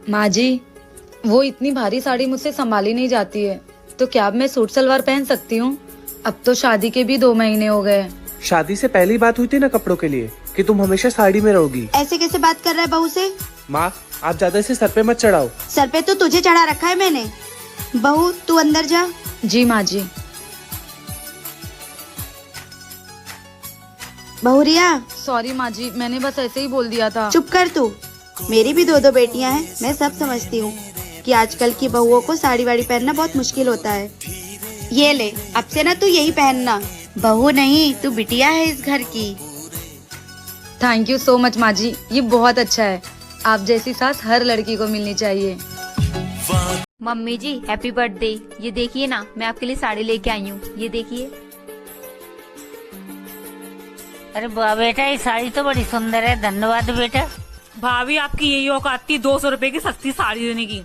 माँ जी, वो इतनी भारी साड़ी मुझसे संभाली नहीं जाती है, तो क्या अब मैं सूट सलवार पहन सकती हूँ? अब तो शादी के भी 2 महीने हो गए। शादी से पहली बात हुई थी ना कपड़ों के लिए कि तुम हमेशा साड़ी में रहोगी। ऐसे कैसे बात कर रहा है बहू से? माँ, आप ज्यादा इसे सर पे मत चढ़ाओ। सर पे तो तुझे चढ़ा रखा है मैंने। बहू तू अंदर जा। जी माँ जी। बहू रिया, सॉरी माँ जी, मैंने बस ऐसे ही बोल दिया था। चुप कर तू। मेरी भी 2 बेटियां हैं, मैं सब समझती हूँ कि आजकल की बहुओं को साड़ी वाड़ी पहनना बहुत मुश्किल होता है। ये ले, अब से ना तू यही पहनना। बहू नहीं, तू बिटिया है इस घर की। थैंक यू सो मच माँ जी, ये बहुत अच्छा है। आप जैसी सास हर लड़की को मिलनी चाहिए। मम्मी जी हैप्पी बर्थडे। ये देखिए ना, मैं आपके लिए साड़ी लेके आई हूँ, ये देखिए। अरे वाह बेटा, ये साड़ी तो बड़ी सुंदर है, धन्यवाद बेटा। भाभी आपकी यही औकात थी 200 रुपए की सस्ती साड़ी देने की।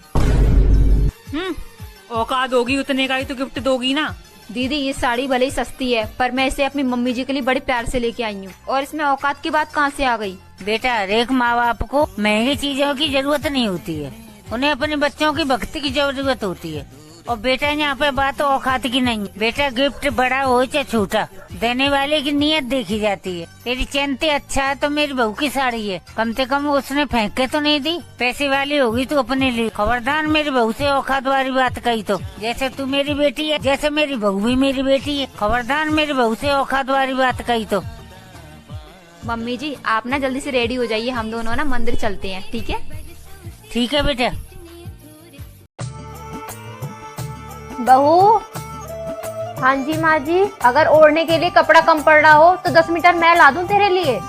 औकात होगी उतने का ही तो गिफ्ट दोगी ना। दीदी ये साड़ी भले ही सस्ती है, पर मैं इसे अपनी मम्मी जी के लिए बड़े प्यार से लेके आई हूँ, और इसमें औकात की बात कहाँ से आ गई? बेटा, हर एक माँ बाप को महंगी चीजों की जरूरत नहीं होती है, उन्हें अपने बच्चों की भक्ति की जरूरत होती है। और बेटा यहाँ पे बात औकात की नहीं है। बेटा, गिफ्ट बड़ा हो चाहे छोटा, देने वाले की नीयत देखी जाती है। तेरी चेंते अच्छा है तो मेरी बहू की साड़ी है, कम से कम उसने फेंक के तो नहीं दी। पैसे वाली होगी तो अपने लिए। खबरदार मेरी बहू से औकात वाली बात कही तो। जैसे तू मेरी बेटी है, जैसे मेरी बहू भी मेरी बेटी है। खबरदार मेरी बहू से औकात वाली बात कही तो। मम्मी जी आप ना जल्दी से रेडी हो जाइए, हम दोनों ना मंदिर चलते हैं, ठीक है? ठीक है बेटा। बहू। हाँ जी माँ जी। अगर ओढ़ने के लिए कपड़ा कम पड़ रहा हो तो 10 मीटर मैं ला दूं तेरे लिए।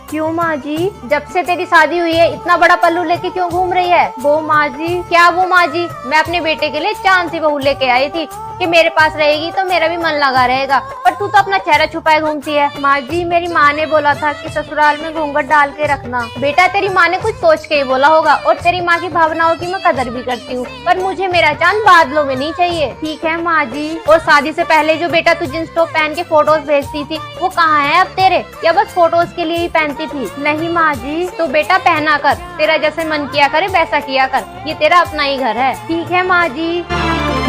क्यों माँ जी? जब से तेरी शादी हुई है इतना बड़ा पल्लू लेके क्यों घूम रही है? वो माँ जी। क्या वो माँ जी? मैं अपने बेटे के लिए चांद सी बहू लेके आई थी कि मेरे पास रहेगी तो मेरा भी मन लगा रहेगा, पर तू तो अपना चेहरा छुपाए घूमती है। माँ जी मेरी माँ ने बोला था कि ससुराल में घूंघट डाल के रखना। बेटा तेरी माँ ने कुछ सोच के ही बोला होगा, और तेरी माँ की भावनाओं की मैं कदर भी करती हूँ, पर मुझे मेरा चांद बादलों में नहीं चाहिए। ठीक है माँ जी। और शादी से पहले जो बेटा तू जींस टॉप पहन के फोटोज भेजती थी वो कहाँ है अब तेरे, या बस फोटोज के लिए ही पहनती थी? नहीं माँ जी। तो बेटा पहना कर, तेरा जैसे मन किया करे वैसा किया कर, ये तेरा अपना ही घर है। ठीक है माँ जी।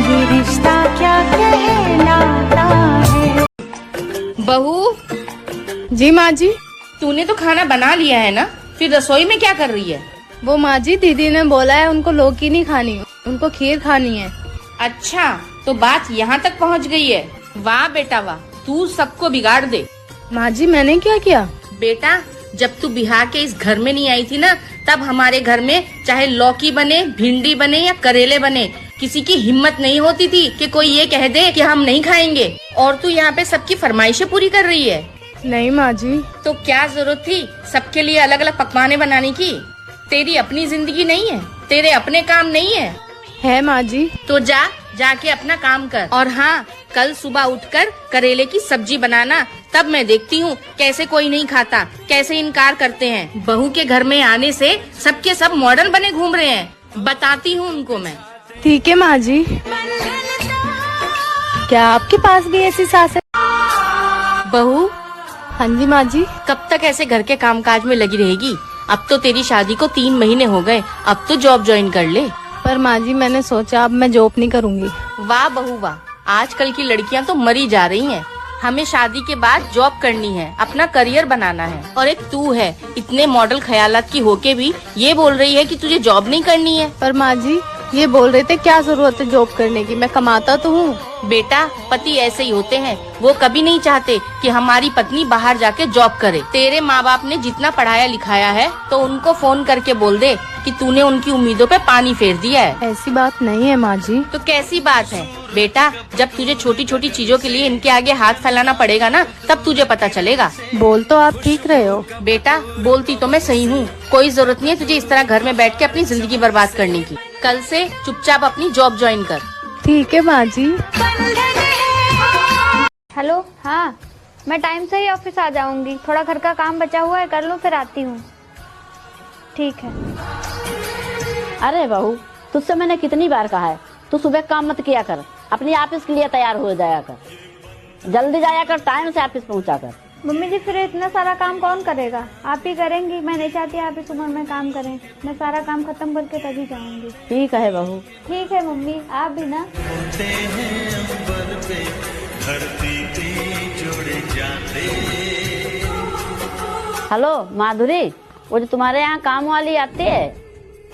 ये रिश्ता क्या कहलाता है। बहू। जी माँ जी। तूने तो खाना बना लिया है ना, फिर रसोई में क्या कर रही है? वो माँ जी दीदी ने बोला है उनको लौकी नहीं खानी, उनको खीर खानी है। अच्छा, तो बात यहाँ तक पहुँच गई है। वाह बेटा वाह, तू सबको बिगाड़ दे। माँ जी मैंने क्या किया? बेटा, जब तू बिहार के इस घर में नहीं आई थी ना, तब हमारे घर में चाहे लौकी बने, भिंडी बने या करेले बने, किसी की हिम्मत नहीं होती थी कि कोई ये कह दे कि हम नहीं खाएंगे। और तू यहाँ पे सबकी फरमाइशें पूरी कर रही है। नहीं माँ जी। तो क्या जरूरत थी सबके लिए अलग अलग पकवाने बनाने की? तेरी अपनी जिंदगी नहीं है, तेरे अपने काम नहीं है? है माँ जी। तो जाके अपना काम कर। और हाँ, कल सुबह उठकर करेले की सब्जी बनाना, तब मैं देखती हूँ कैसे कोई नहीं खाता, कैसे इनकार करते हैं। बहू के घर में आने से सबके सब मॉडर्न बने घूम रहे हैं, बताती हूँ उनको मैं। ठीक है माँ जी। क्या आपके पास भी ऐसी सास है? बहू। हाँ जी माँ जी। कब तक ऐसे घर के कामकाज में लगी रहेगी? अब तो तेरी शादी को 3 महीने हो गए, अब तो जॉब ज्वाइन कर ले। पर माँ जी मैंने सोचा अब मैं जॉब नहीं करूँगी। वाह बहू वाह, आजकल की लड़कियां तो मरी जा रही हैं। हमें शादी के बाद जॉब करनी है, अपना करियर बनाना है। और एक तू है, इतने मॉडल ख्यालात की होके भी ये बोल रही है कि तुझे जॉब नहीं करनी है। पर माँ जी ये बोल रहे थे क्या जरूरत है जॉब करने की, मैं कमाता तो हूँ। बेटा, पति ऐसे ही होते हैं, वो कभी नहीं चाहते कि हमारी पत्नी बाहर जाके जॉब करे। तेरे माँ बाप ने जितना पढ़ाया लिखाया है तो उनको फोन करके बोल दे कि तूने उनकी उम्मीदों पे पानी फेर दिया है। ऐसी बात नहीं है माँ जी। तो कैसी बात है बेटा? जब तुझे छोटी छोटी चीजों के लिए इनके आगे हाथ फैलाना पड़ेगा ना, तब तुझे पता चलेगा। बोल तो आप ठीक रहे हो। बेटा, बोलती तो मैं सही हूँ। कोई जरूरत नहीं है तुझे इस तरह घर में बैठ के अपनी जिंदगी बर्बाद करने की। कल से चुपचाप अपनी जॉब ज्वाइन कर। ठीक है माँ जी। हेलो। हाँ मैं टाइम से ही ऑफिस आ जाऊंगी, थोड़ा घर का काम बचा हुआ है कर लूँ फिर आती हूँ। ठीक है। अरे बहू, तुझसे मैंने कितनी बार कहा है तू सुबह काम मत किया कर, अपनी ऑफिस के लिए तैयार हो जाया कर, जल्दी जाया कर, टाइम से ऑफिस पहुंचा कर। मम्मी जी फिर इतना सारा काम कौन करेगा? आप ही करेंगी। मैं नहीं चाहती आप इस उम्र में काम करें। मैं सारा काम खत्म करके तभी जाऊंगी। ठीक है बहू। ठीक है मम्मी, आप भी ना। हेलो माधुरी, वो जो तुम्हारे यहाँ काम वाली आती है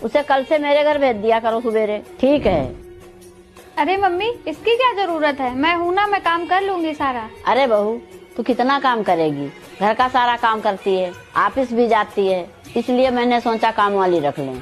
उसे कल से मेरे घर भेज दिया करो सवेरे। ठीक है। अरे मम्मी इसकी क्या जरूरत है? मैं हूँ ना, मैं काम कर लूंगी सारा। अरे बहू तू कितना काम करेगी? घर का सारा काम करती है, ऑफिस भी जाती है, इसलिए मैंने सोचा काम वाली रख लें।